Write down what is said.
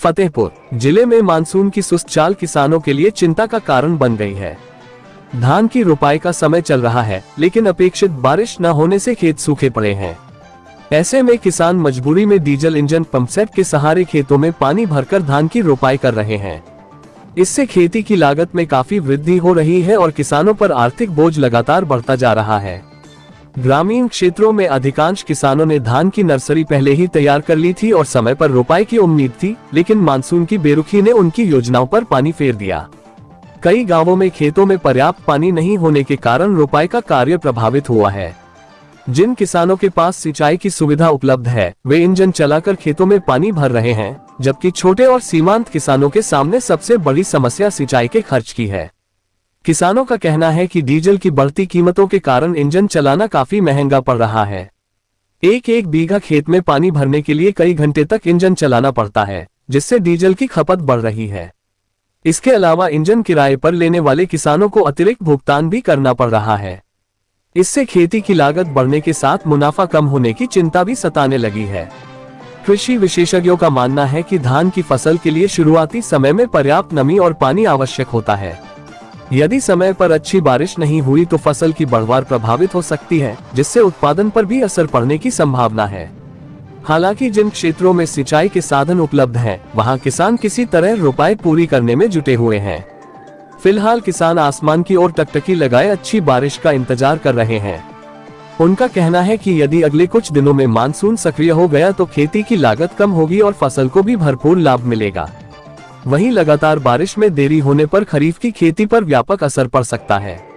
फतेहपुर जिले में मानसून की सुस्त चाल किसानों के लिए चिंता का कारण बन गई है। धान की रोपाई का समय चल रहा है, लेकिन अपेक्षित बारिश न होने से खेत सूखे पड़े हैं। ऐसे में किसान मजबूरी में डीजल इंजन पंपसेट के सहारे खेतों में पानी भरकर धान की रोपाई कर रहे हैं। इससे खेती की लागत में काफी वृद्धि हो रही है और किसानों पर आर्थिक बोझ लगातार बढ़ता जा रहा है। ग्रामीण क्षेत्रों में अधिकांश किसानों ने धान की नर्सरी पहले ही तैयार कर ली थी और समय पर रोपाई की उम्मीद थी, लेकिन मानसून की बेरुखी ने उनकी योजनाओं पर पानी फेर दिया। कई गांवों में खेतों में पर्याप्त पानी नहीं होने के कारण रोपाई का कार्य प्रभावित हुआ है। जिन किसानों के पास सिंचाई की सुविधा उपलब्ध है, वे इंजन चलाकर खेतों में पानी भर रहे हैं, जबकि छोटे और सीमांत किसानों के सामने सबसे बड़ी समस्या सिंचाई के खर्च की है। किसानों का कहना है कि डीजल की बढ़ती कीमतों के कारण इंजन चलाना काफी महंगा पड़ रहा है। एक बीघा खेत में पानी भरने के लिए कई घंटे तक इंजन चलाना पड़ता है, जिससे डीजल की खपत बढ़ रही है। इसके अलावा इंजन किराए पर लेने वाले किसानों को अतिरिक्त भुगतान भी करना पड़ रहा है। इससे खेती की लागत बढ़ने के साथ मुनाफा कम होने की चिंता भी सताने लगी है। कृषि विशेषज्ञों का मानना है कि धान की फसल के लिए शुरुआती समय में पर्याप्त नमी और पानी आवश्यक होता है। यदि समय पर अच्छी बारिश नहीं हुई तो फसल की बढ़वार प्रभावित हो सकती है, जिससे उत्पादन पर भी असर पड़ने की संभावना है। हालांकि जिन क्षेत्रों में सिंचाई के साधन उपलब्ध हैं, वहां किसान किसी तरह रोपाई पूरी करने में जुटे हुए हैं। फिलहाल किसान आसमान की ओर टकटकी लगाए अच्छी बारिश का इंतजार कर रहे हैं। उनका कहना है कि यदि अगले कुछ दिनों में मानसून सक्रिय हो गया तो खेती की लागत कम होगी और फसल को भी भरपूर लाभ मिलेगा। वहीं लगातार बारिश में देरी होने पर खरीफ की खेती पर व्यापक असर पड़ सकता है।